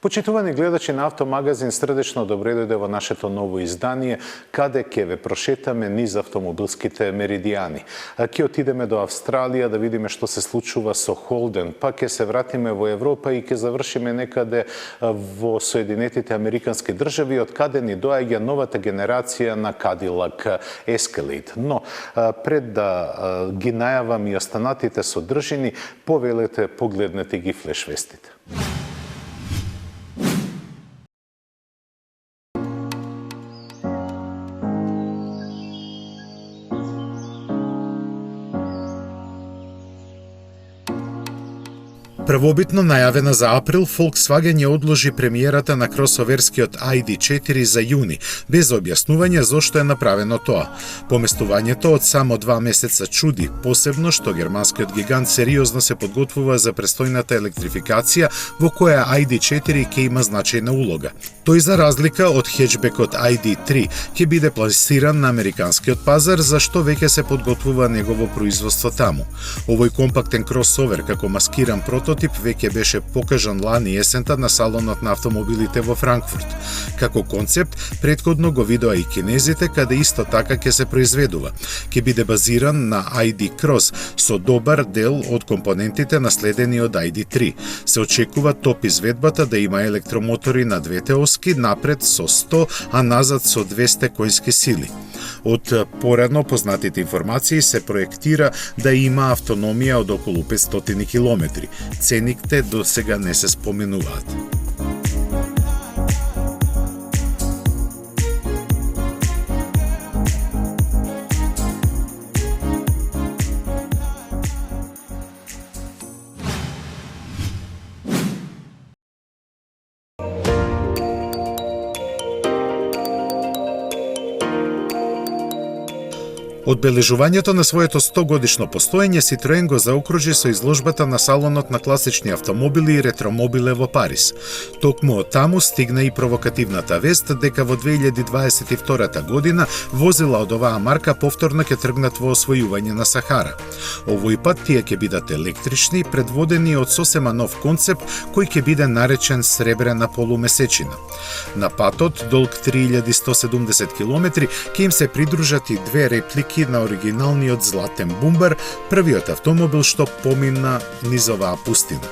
Почитувани гледачи на Автомагазин, срдечно добре дојде во нашето ново издание, каде ќе ве прошетаме низ автомобилските меридијани. Ќе отидеме до Австралија да видиме што се случува со Холден, па ќе се вратиме во Европа и ќе завршиме некаде во Соединетите Американски држави, од каде ни доаѓа новата генерација на Cadillac Escalade. Но, пред да ги најавам и останатите содржини, повелете, погледнете ги флешвестите. Првобитно најавена за април, Volkswagen ја одложи премиерата на кросоверскиот ID4 за јуни, без објаснување зошто е направено тоа. Поместувањето од само 2 месеца чуди, посебно што германскиот гигант сериозно се подготвува за престојната електрификација во која ID4 ќе има значајна улога. Тој за разлика од хеджбекот ID3 ќе биде пласиран на американскиот пазар, за што веќе се подготвува негово производство таму. Овој компактен кросовер како маскиран прототип веќе беше покажан лани есента на салонот на автомобилите во Франкфурт. Како концепт, предходно го видоа и кинезите, каде исто така ќе се произведува. Ќе биде базиран на ID Cross со добар дел од компонентите наследени од ID3. Се очекува топ изведбата да има електромотори на двете оски, напред со 100, а назад со 200 коњски сили. Од порано познатите информации се проектира да има автономија од околу 500 км. Цените до сега не се споменуваат. Одбележувањето на своето 100-годишно постоење Citroen го заокружи со изложбата на салонот на класични автомобили и ретромобиле во Париз. Токму од таму стигна и провокативната вест дека во 2022 година возила од оваа марка повторно ќе тргнат во освојување на Сахара. Овој пат тие ќе бидат електрични, предводени од сосема нов концепт кој ќе биде наречен сребрена полумесечина. На патот, долг 3170 км, ќе им се придружат и две реплики на оригиналниот златен бумбар, првиот автомобил што помина низ оваа пустина.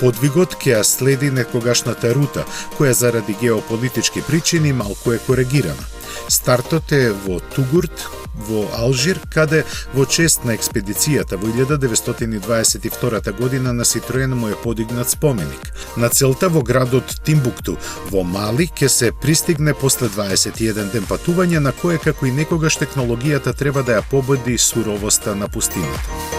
Подвигот ќе ја следи некогашната рута, која заради геополитички причини малку е коригирана. Стартот е во Тугурт, во Алжир, каде во чест на експедицијата во 1922 година на Citroen му е подигнат споменик. На целта во градот Тимбукту во Мали ќе се пристигне после 21 ден патување, на кое како и некогаш технологијата треба да ја победи суровоста на пустината.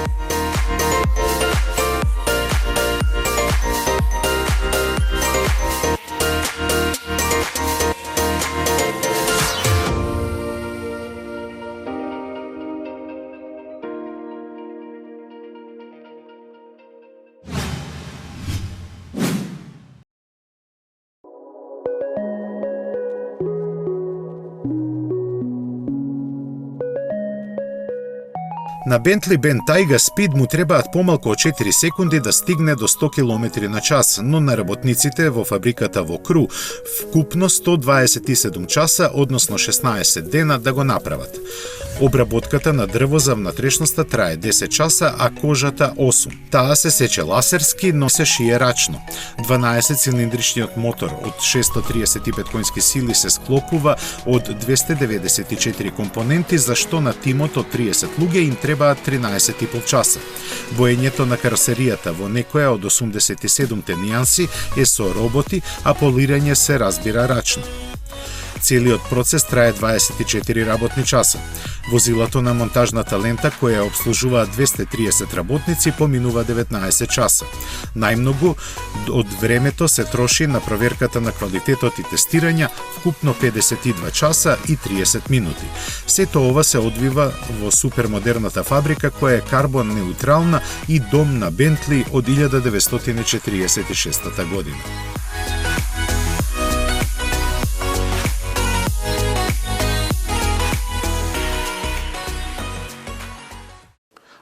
На Bentley Bentayga Speed му требаат помалку од 4 секунди да стигне до 100 км на час, но на работниците во фабриката во Кру вкупно 127 часа, односно 16 дена да го направат. Обработката на дрво за внатрешноста трае 10 часа, а кожата 8. Таа се сече ласерски, но се шие рачно. 12-цилиндричниот мотор од 635 коњски сили се склопува од 294 компоненти, за што на тимот од 30 луѓе им требаат 13,5 часа. Боењето на каросеријата во некоја од 87-те нијанси е со роботи, а полирање се разбира рачно. Целиот процес трае 24 работни часа. Возилото на монтажната лента, која обслужува 230 работници, поминува 19 часа. Најмногу од времето се троши на проверката на квалитетот и тестирања, вкупно 52 часа и 30 минути. Сето ова се одвива во супермодерната фабрика која е карбон неутрална и дом на Бентли од 1946 година.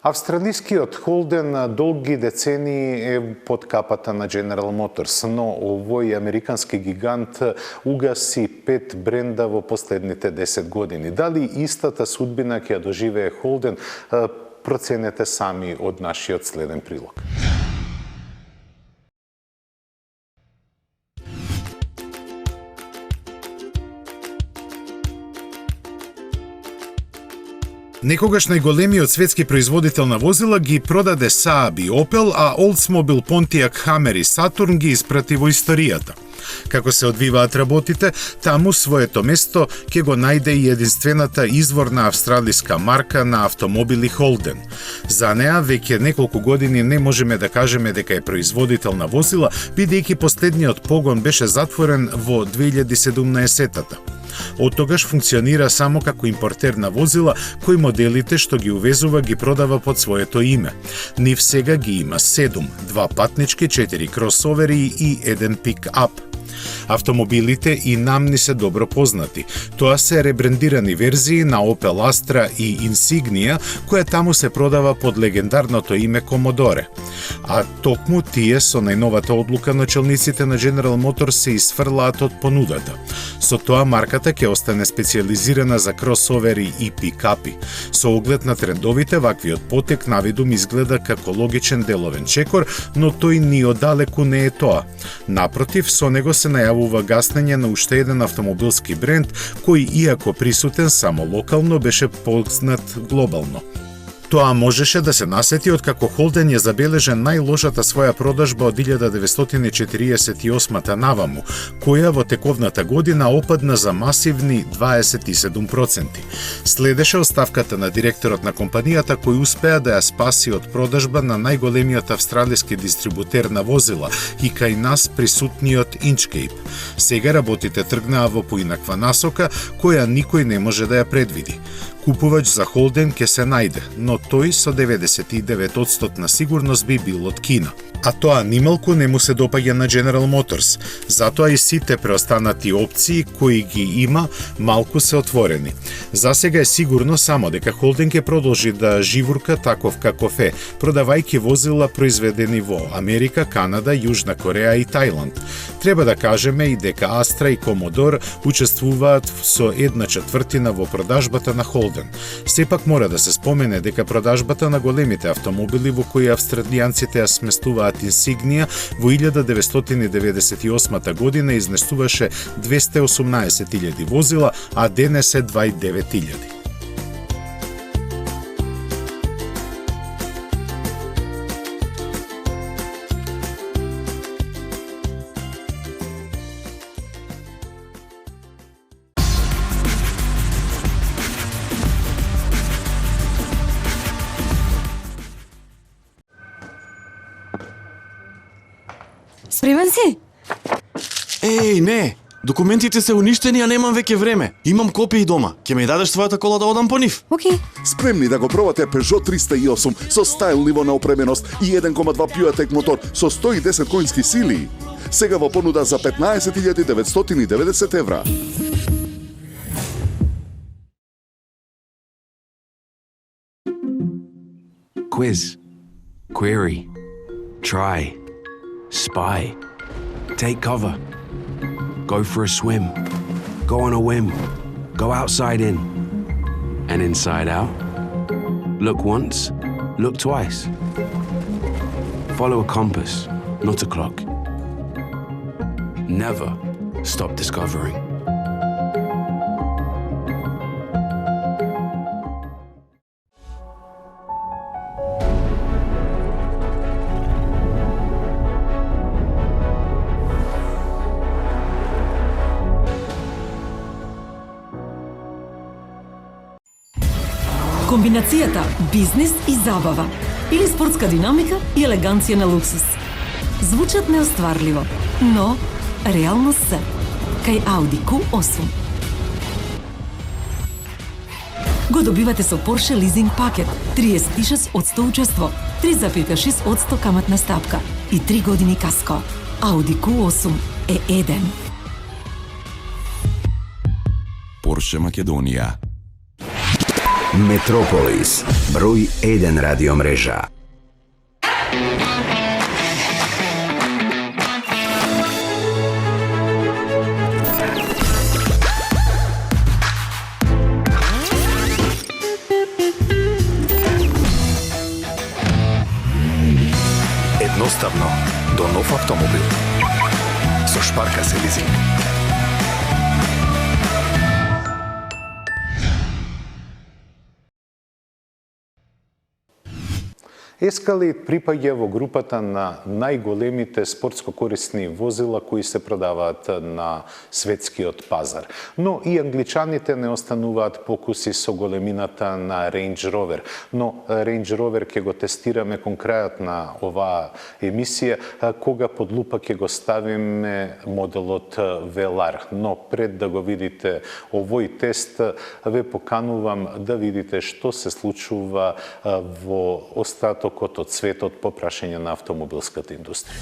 Австралискиот Холден долги децении е под капата на General Motors, но овој американски гигант угаси 5 бренда во последните 10 години. Дали истата судбина ќе ја доживее Холден, проценете сами од нашиот следен прилог. Некогаш најголемиот светски производител на возила ги продаде Saab и Opel, а Oldsmobile, Pontiac, Hammer и Saturn ги испрати во историјата. Како се одвиваат работите, таму своето место ќе го најде и единствената изворна австралиска марка на автомобили Holden. За неа веќе неколку години не можеме да кажеме дека е производител на возила, бидејќи последниот погон беше затворен во 2017-та. Од тогаш функционира само како импортер на возила, кои моделите што ги увезува ги продава под своето име. Нив сега ги има 7, 2 патнички, 4 кросовери и 1 пик-ап. Автомобилите и нам ни се добро познати. Тоа се ребрендирани верзии на Opel Astra и Insignia, која таму се продава под легендарното име Commodore. А токму тие со најновата одлука началниците на General Motors се исфрлаат од понудата. Со тоа марката ќе остане специјализирана за кросовери и пикапи. Со оглед на трендовите, ваквиот потек навидум изгледа како логичен деловен чекор, но тој ни оддалеку не е тоа. Напротив, со него се најавува гаснење на уште еден автомобилски бренд, кој иако присутен само локално беше познат глобално. Тоа можеше да се насети откако Холден ја забележа најлошата своја продажба од 1948 наваму, која во тековната година опадна за масивни 27%. Следеше оставката на директорот на компанијата кој успеа да ја спаси од продажба на најголемиот австралиски дистрибутер на возила и кај нас присутниот Inchcape. Сега работите тргнаа во поинаква насока која никој не може да ја предвиди. Купувач за Холден ќе се најде, но тој со 99% на сигурност би бил од Кина. А тоа нималку не му се допаѓа на General Motors, затоа и сите преостанати опции кои ги има малку се отворени. За сега е сигурно само дека Холден ќе продолжи да живурка таков каков е, продавајќи возила произведени во Америка, Канада, Јужна Кореја и Тајланд. Треба да кажеме и дека Astra и Commodore учествуваат со 1/4 во продажбата на Холден. Сепак мора да се спомене дека продажбата на големите автомобили во кои австралијанците ја сместуваат Insignia во 1998 година изнесуваше 218.000 возила, а денес е 29.000. Спремен си? Еј, не! Документите се уништени, а немам веќе време. Имам копии дома. Ќе ми дадеш својата кола да одам по нив? Океј. Спремни да го пробате Peugeot 308 со стайл ниво на опременост и 1.2 PureTech мотор со 110 коњски сили. Сега во понуда за 15.990 евра. Quiz, query, try, spy, take cover, go for a swim, go on a whim, go outside in, and inside out. Look once, look twice. Follow a compass, not a clock. Never stop discovering. Комбинацијата бизнис и забава или спортска динамика и елеганција на луксус. Звучат неостварливо, но реално се. Кај Audi Q8. Го добивате со Porsche лизинг пакет, 36% учество, 3,6% каматна стапка и 3 години каско. Audi Q8 е еден. Porsche Македонија. Метрополис, број 1 радиомрежа. Едноставно до нов автомобил. Со Шпарка се лизинг. Escalade припаѓа во групата на најголемите спортско корисни возила кои се продаваат на светскиот пазар. Но и англичаните не остануваат покуси со големината на Range Rover. Но Range Rover ќе го тестираме кон крајот на оваа емисија, кога под лупа ќе го ставиме моделот Velar. Но пред да го видите овој тест, ве поканувам да видите што се случува во остаток од светот по прашање на автомобилската индустрија.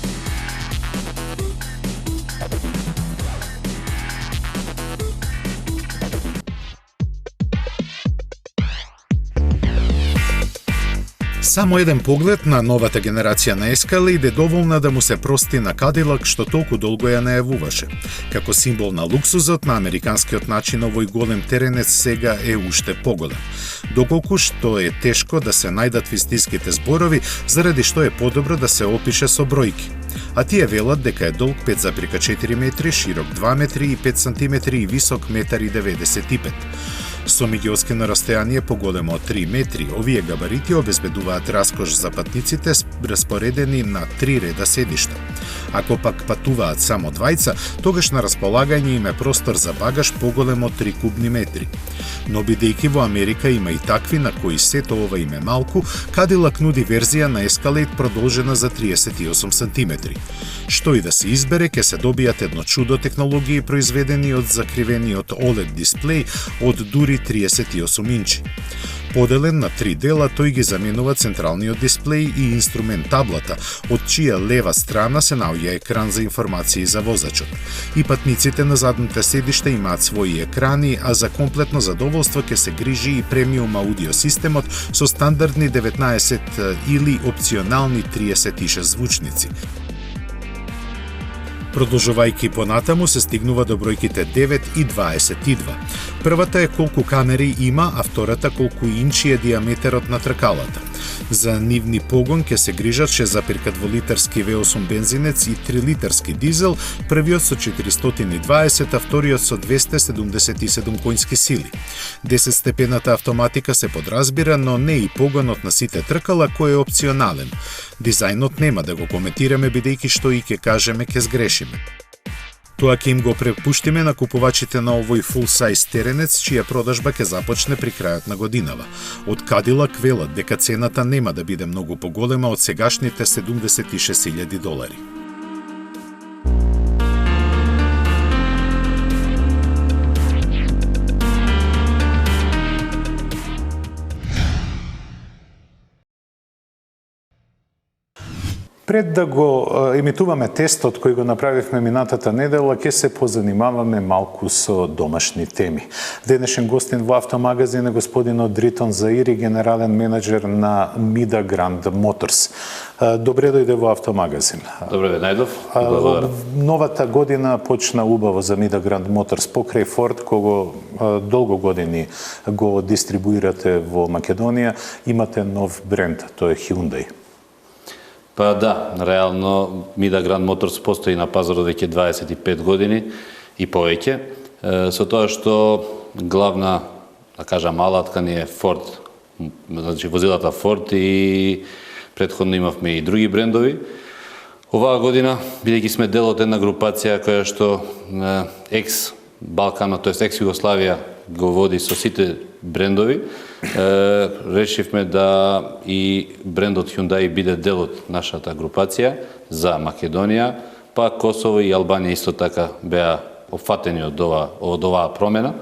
Само еден поглед на новата генерација на Escalade е доволна да му се прости на Cadillac што толку долго ја најавуваше. Како символ на луксузот на американскиот начин, овој голем теренец сега е уште поголем. Доколку што е тешко да се најдат вистинските зборови, заради што е подобро да се опише со бројки. А тие велат дека е долг 5,4 метри, широк 2 метри и 5 сантиметри и висок 1,95 м. Со меѓуоскино растојание поголемо од 3 метри, овие габарити обезбедуваат раскош за патниците распоредени на 3 реда седишта. Ако пак патуваат само двајца, тогаш на располагање им е простор за багаж поголем од 3 кубни метри. Но бидејќи во Америка има и такви на кои сето ова им е малку, Cadillac нуди верзија на Escalade продолжена за 38 сантиметри. Што и да се избере, ќе се добијат едно чудо технологии произведени од закривениот OLED дисплеј од дури 38 инчи. Поделен на 3 дела, тој ги заменува централниот дисплеј и инструмент таблата, од чија лева страна се наоѓа екран за информации за возачот. И патниците на задните седишта имаат своји екрани, а за комплетно задоволство ќе се грижи и премиум аудио системот со стандардни 19 или опционални 36 звучници. Продолжувајќи понатаму се стигнува до бројките 9 и 22. Првата е колку камери има, а втората колку инчи е диаметерот на тркалата. За нивни погон ќе се грижат 6,2 литарски V8 бензинец и 3 литарски дизел, првиот со 420, а вториот со 277 коњски сили. 10-степената автоматика се подразбира, но не и погонот на сите тркала кој е опционален. Дизајнот нема да го коментираме бидејќи што и ќе кажеме ќе сгрешиме. Тоа ќе им го препуштиме на купувачите на овој full-size теренец, чија продажба ќе започне при крајот на годинава. Од Cadillac велат дека цената нема да биде многу поголема од сегашните $76,000. Пред да го емитуваме тестот кој го направивме минатата недела, ќе се позанимаваме малку со домашни теми. Денешен гостин во автомагазин е господинот Дритон Заири, генерален менеджер на Mida Grand Motors. Добре дојде во автомагазин. Добре ве најдов. Благодарам. Новата година почна убаво за Mida Grand Motors покрај Ford, кого долго години го дистрибуирате во Македонија. Имате нов бренд, тоа е Hyundai. Па да, реално Mida Grand Motors постои на пазарот веќе 25 години и повеќе. Со тоа што главна, да кажам, алатка ни е Ford, значи возилата Ford, и претходно имавме и други брендови. Оваа година, бидејќи сме дел од една групација која што екс-Балкана, тоест екс-Југославија го води со сите брендови, решивме да и брендот Hyundai биде дел од нашата групација за Македонија, па Косово и Албанија исто така беа опфатени од оваа промена.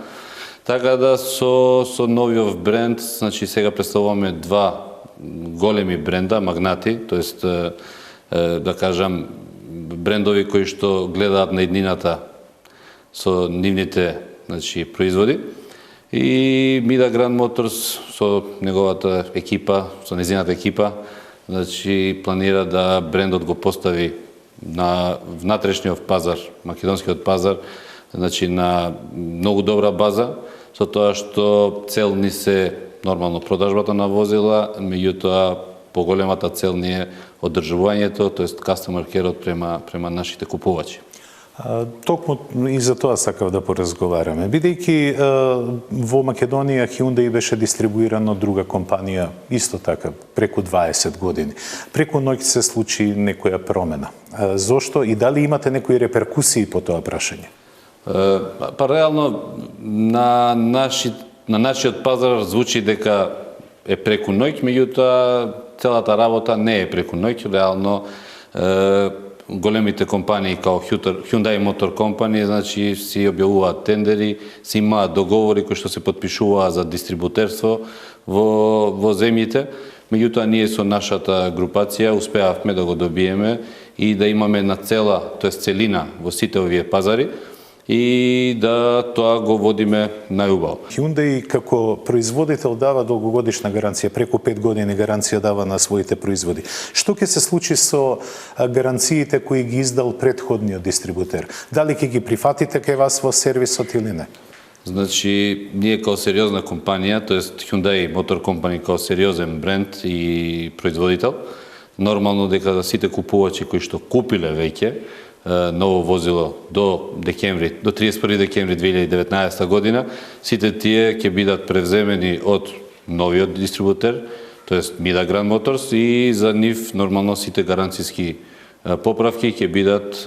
Така да со новиот бренд, значи сега представуваме два големи бренда, магнати, тоест да кажам брендови кои што гледаат на иднината со нивните, значи, производи. И Mida Grand Motors со неговата екипа, со незината екипа, значи планира да брендот го постави на внатрешниот пазар, македонскиот пазар, значи на многу добра база, со тоа што цел ни се нормално продажбата на возила, меѓутоа поголемата цел ни е одржувањето, тоест customer care према нашите купувачи. Токму и за тоа сакав да поразговараме. Бидејќи во Македонија Hyundai беше дистрибуиран од друга компанија, исто така, преку 20 години. Преку ноќ се случи некоја промена. Зошто и дали имате некои реперкусии по тоа прашање? Па реално на нашиот пазар звучи дека е преку ноќ, меѓутоа целата работа не е преку ноќ, реално големите компании као Hyundai Motor Company, значи си објавуваат тендери, си имаат договори кои што се потпишуваат за дистрибутерство во земјите. Меѓутоа ние со нашата групација успеавме да го добиеме и да имаме на целина во сите овие пазари и да тоа го водиме најубаво. Hyundai како производител дава долгогодишна гаранција, преку 5 години гаранција дава на своите производи. Што ќе се случи со гаранциите кои ги издал претходниот дистрибутер? Дали ќе ги прифатите кај вас во сервисот или не? Значи, ние као сериозна компанија, тоест Hyundai Motor Company као сериозен бренд и производител, нормално дека сите купувачи кои што купиле веќе ново возило до 31 декември 2019 година, сите тие ќе бидат превземени од новиот дистрибутер, тоест Mida Grand Motors, и за нив нормално сите гаранцијски поправки ќе бидат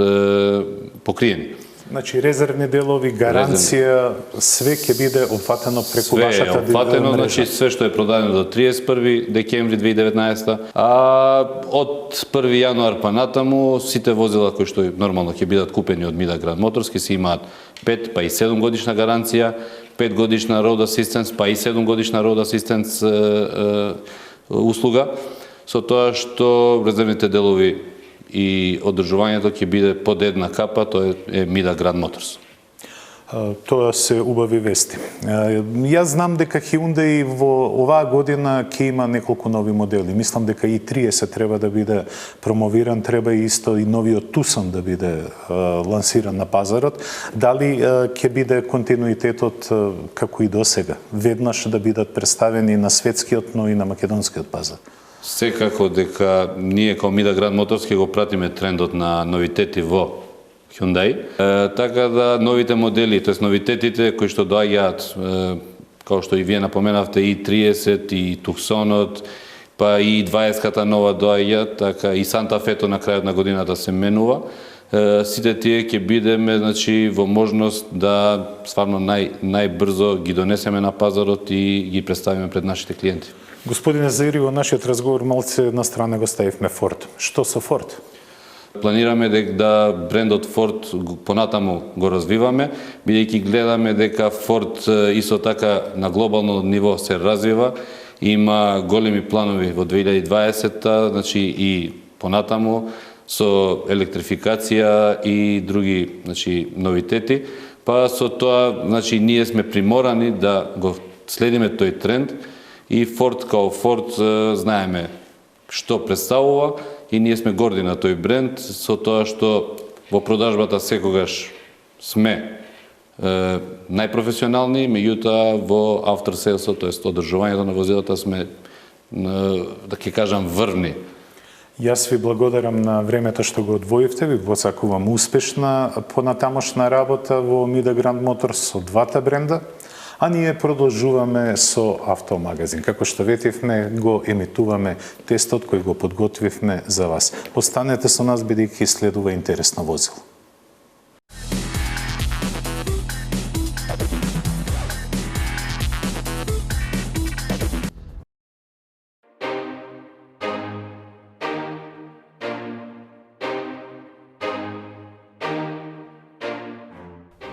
покриени. Значи резервни делови, гаранција, све ќе биде опфатено преку вашата мрежа. Све е опфатено, значи све што е продадено до 31 декември 2019, а од 1 јануар па натаму сите возила кои што нормално ќе бидат купени од Mida Grand Motors ќе си имаат 5 па и 7 годишна гаранција, 5 годишна road assistance па и 7 годишна road assistance услуга, со тоа што резервните делови и одржувањето ќе биде под една капа, тоа е Mida Grand Motors. Тоа се убави вести. Јас знам дека Hyundai во оваа година ќе има неколку нови модели. Мислам дека и 30 треба да биде промовиран, треба и исто и новиот Tucson да биде лансиран на пазарот. Дали ќе биде континуитетот како и досега? Веднаш да бидат представени на светскиот, но и на македонскиот пазар? Секако дека ние као Mida Grand Motors ќе го пратиме трендот на новитети во Hyundai. Така да новите модели, тоест новитетите кои што доаѓаат, како што и вие напоменавте, и 30, и Tucsonот, па и 20-ката нова доаѓа, така и Santa Fe-то на крајот на годината се менува. Сите тие ќе бидеме, значи, во можност да стварно најбрзо ги донесеме на пазарот и ги представиме пред нашите клиенти. Господине Заири, во нашиот разговор малце на страна го ставивме Ford. Што со Ford? Планираме да брендот Ford понатаму го развиваме, бидејќи гледаме дека Ford исто така на глобално ниво се развива, има големи планови во 2020-та, значи и понатаму со електрификација и други, значи, новитети, па со тоа, значи, ние сме приморани да го следиме тој тренд. И Ford као Ford знаеме што представува и ние сме горди на тој бренд со тоа што во продажбата секогаш сме најпрофесионални, меѓутоа во after sales-от, тоест одржувањето на возилата сме, да ќе кажам, врвни. Јас ви благодарам на времето што го одвоивте, ви посакувам успешна понатамошна работа во Mida Grand Motors со двата бренда. А ние продолжуваме со Автомагазин. Како што ветивме, го емитуваме тестот кој го подготвивме за вас. Останете со нас, бидејќи следува интересно возило.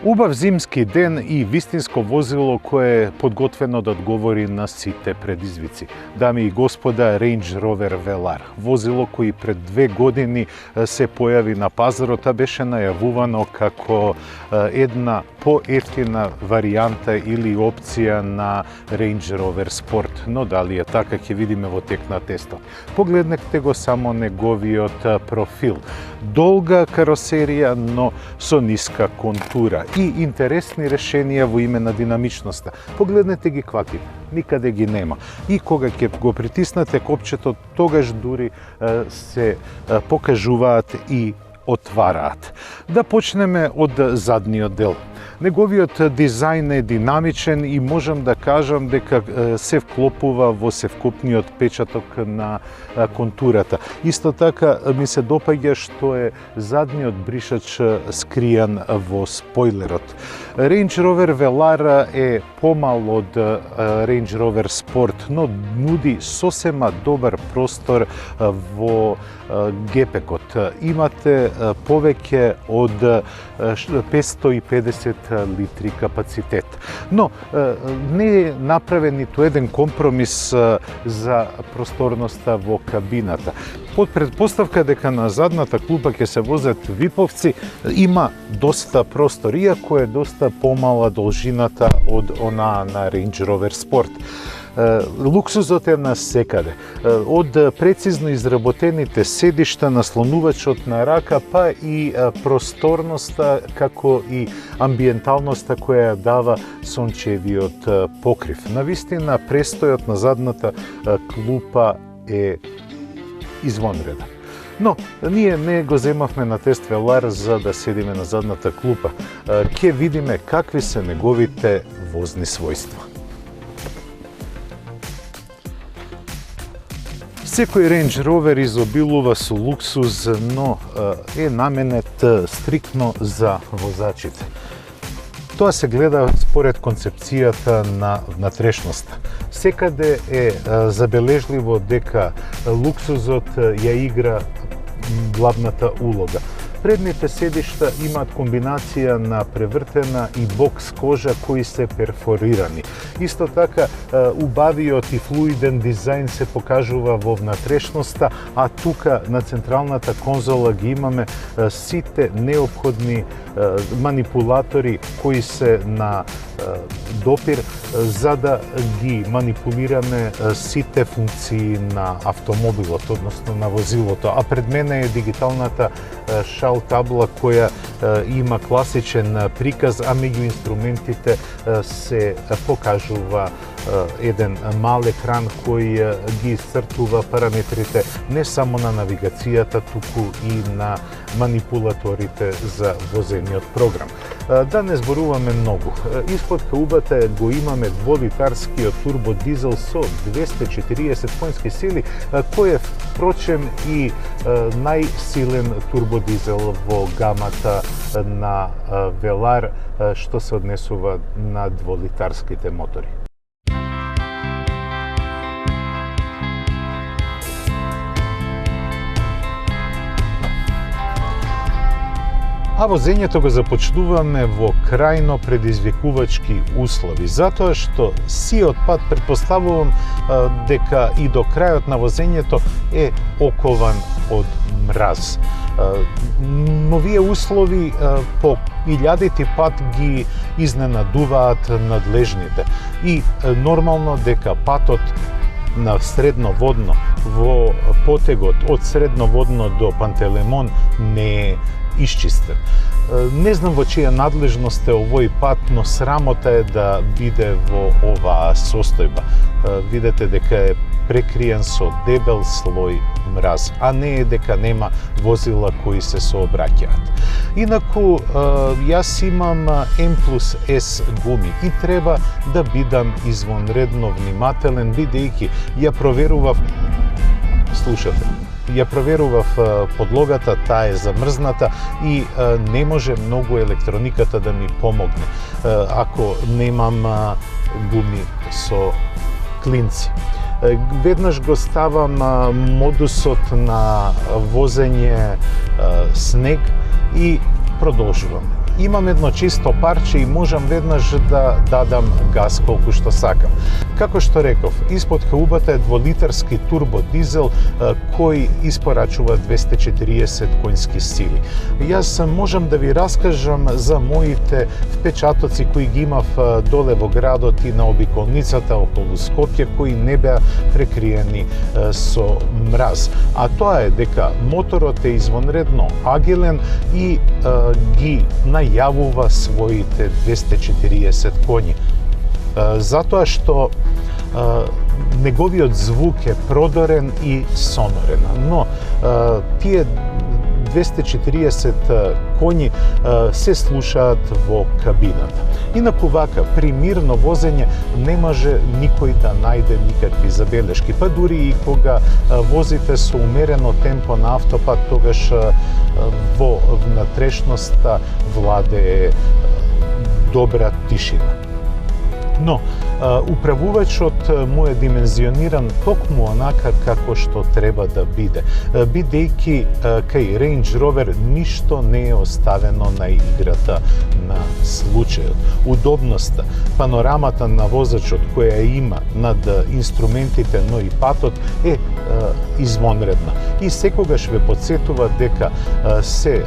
Убав зимски ден и вистинско возило кое е подготвено да одговори на сите предизвици. Дами и господа, Range Rover Velar. Возило кои пред 2 години се појави на пазарот, а беше најавувано како една поевтина варијанта или опција на Range Rover Sport. Но дали е така, ќе видиме во тек на тестот. Погледнете го само неговиот профил. Долга каросерија, но со ниска контура и интересни решенија во име на динамичноста. Погледнете ги кваките, никаде ги нема. И кога ќе го притиснете копчето, тогаш дури се покажуваат и отвараат. Да почнеме од задниот дел. Неговиот дизајн е динамичен и можам да кажам дека се вклопува во севкупниот печаток на контурата. Исто така ми се допаѓа што е задниот бришач скријан во спойлерот. Range Rover Velar е помал од Range Rover Sport, но нуди сосема добар простор во гепекот. Имате повеќе од 550 литри капацитет. Но не е направен ниту еден компромис за просторноста во кабината. Под предпоставка дека на задната клупа ќе се возат виповци, има доста простор, иако е доста помала должината од онаа на Range Rover Sport. Луксузот е на секаде. Од прецизно изработените седишта, наслонувачот на рака, па и просторноста, како и амбиенталноста која дава сончевиот покрив. Навистина, престојот на задната клупа е извонреден. Но, ние не го земавме на тест Velar за да седиме на задната клупа. Ќе видиме какви се неговите возни својства. Секој Range Rover изобилува со луксуз, но е наменет стриктно за возачите. Тоа се гледа според концепцијата на внатрешноста. Секаде е забележливо дека луксузот ја игра главната улога. Предните седишта имаат комбинација на превртена и бокс кожа кои се перфорирани. Исто така, убавиот и флуиден дизајн се покажува во внатрешноста, а тука на централната конзола ги имаме сите неопходни манипулатори кои се на допир за да ги манипулираме сите функции на автомобилот, односно на возилото. А пред мене е дигиталната шал табла која има класичен приказ, а меѓу инструментите се покажува еден мал екран кој ги исцртува параметрите не само на навигацијата, туку и на манипулаторите за возениот програм. Да не зборуваме многу. Испод каубата го имаме 2-литарскиот турбодизел со 240 конски сили, кој е впрочем и најсилен турбодизел во гамата на Velar што се однесува на 2-литарските мотори. А возењето го започнуваме во крајно предизвикувачки услови, затоа што сиот пат предпоставувам дека и до крајот на возењето е окован од мраз. Но вие услови по илјадити пат ги изненадуваат надлежните и нормално дека патот на средноводно во потегот од средноводно до Пантелеймон не е исчистен. Не знам во чија надлежност е овој пат, но срамота е да биде во оваа состојба. Видете дека е прекриен со дебел слој мраз, а не е дека нема возила кои се сообраќаат. Инаку, јас имам M+S гуми и треба да бидам извонредно внимателен, бидејќи ја проверував, слушате, ја проверував подлогата, таа е замрзната и не може многу електрониката да ми помогне ако немам гуми со клинци. Веднаш го ставам модусот на возење снег и продолжувам. имам едно чисто парче и можам веднаш да дадам газ колку што сакам. Како што реков, испод хаубата е 2-литарски турбодизел кој испорачува 240 конски сили. Јас можам да ви раскажам за моите впечатоци кои ги имав доле во градот и на обиколницата околу Скопје, кои не беа прекриени со мраз. А тоа е дека моторот е извонредно агилен и ги најавува своите 240 коњи. Затоа што неговиот звук е продорен и сонорен, но тие 240 коњи се слушаат во кабината. Инаку вака, при мирно возење не може никој да најде никакви забелешки, па дури и кога возите со умерено темпо на автопат, тогаш во внатрешноста владее добра тишина. Но, управувачот му е димензиониран токму онака како што треба да биде, бидејќи кај Range Rover ништо не е оставено на играта на случајот. Удобноста, панорамата на возачот која има над инструментите, но и патот е извонредна. И секогаш ве потсетува дека се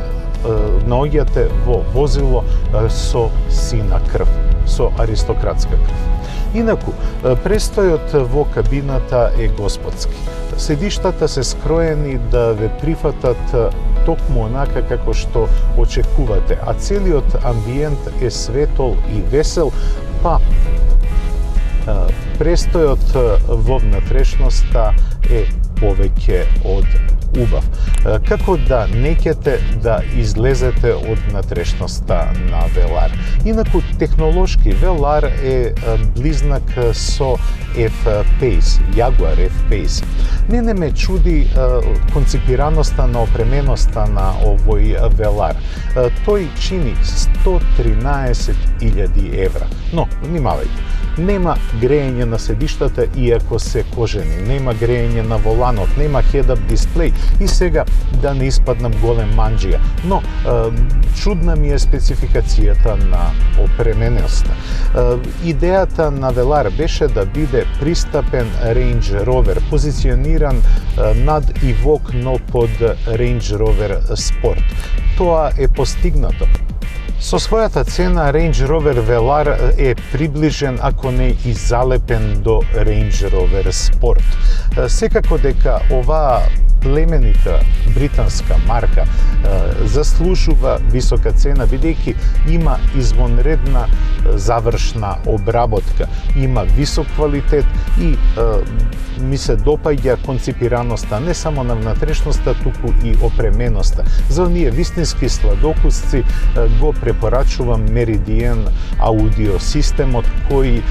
наоѓате во возило со сина крв, со аристократска крв. Инаку, престојот во кабината е господски. Седиштата се скроени да ве прифатат токму онака како што очекувате, а целиот амбиент е светол и весел, па престојот во внатрешноста е повеќе од убав. Како да неќете да излезете од внатрешноста на Велар. Инаку технолошки Велар е близнак со F-Pace, Jaguar F-Pace. Мене ме чуди конципираноста на опременоста на овој Велар. Тој чини 113.000 евра. Но, внимавајте, нема грејење на седиштата иако се кожени, нема грејење на воланот, нема head-up дисплеј и сега да не испаднам голем манџија. Но чудна ми е спецификацијата на опременоста. Идејата на Велар беше да биде пристапен Range Rover, позициониран над и во кно под Range Rover Sport. Тоа е постигнато. Со својата цена Range Rover Velar е приближен, ако не и залепен до Range Rover Sport. Секако дека оваа племенита британска марка заслужува висока цена, бидејќи има извонредна завршна обработка, има висок квалитет и ми се допаѓа конципираноста не само на внатрешноста, туку и опременоста. За оние вистински сладокусци го препорачувам Meridian аудио системот кој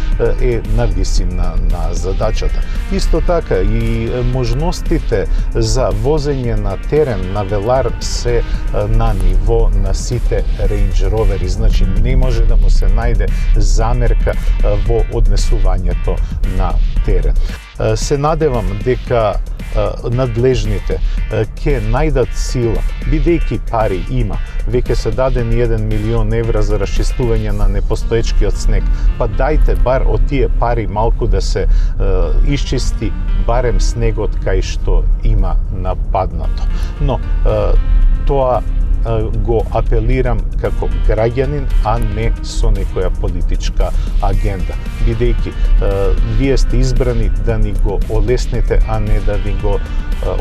е на висина на задачата. Исто така и можностите за возење на терен на Велар се на ниво на сите Range Roveri, значи не може да му се најде замерка во однесувањето на терен. Се надевам дека надлежните ќе најдат сила, бидејќи пари има. Веќе се дадени 1 милион евра за расчистување на непостоечкиот снег. Па дајте бар од тие пари малку да се исчисти барем снегот кај што има нападнато. Но тоа го апелирам како граѓанин, а не со некоја политичка агенда. Бидејќи вие сте избрани да ни го олеснете, а не да ви го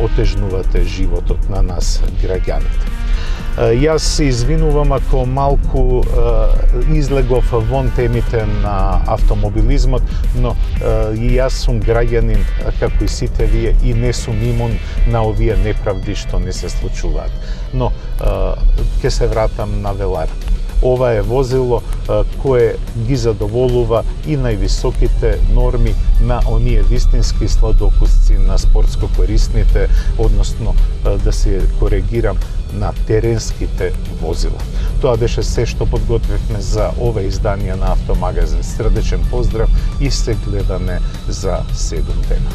отежнувате животот на нас, граѓаните. Јас се извинувам ако малку излегов вон темите на автомобилизмот, но и јас сум граѓанин како и сите вие и не сум имун на овие неправди што не се случуваат. Но ќе се вратам на Велар. Ова е возило кое ги задоволува и највисоките норми на оние вистински сладокусци на спортско корисните, односно да се коригирам на теренските возила. Тоа беше се што подготвивме за ова издание на Автомагазин. Срдечен поздрав и се гледаме за 7 дена.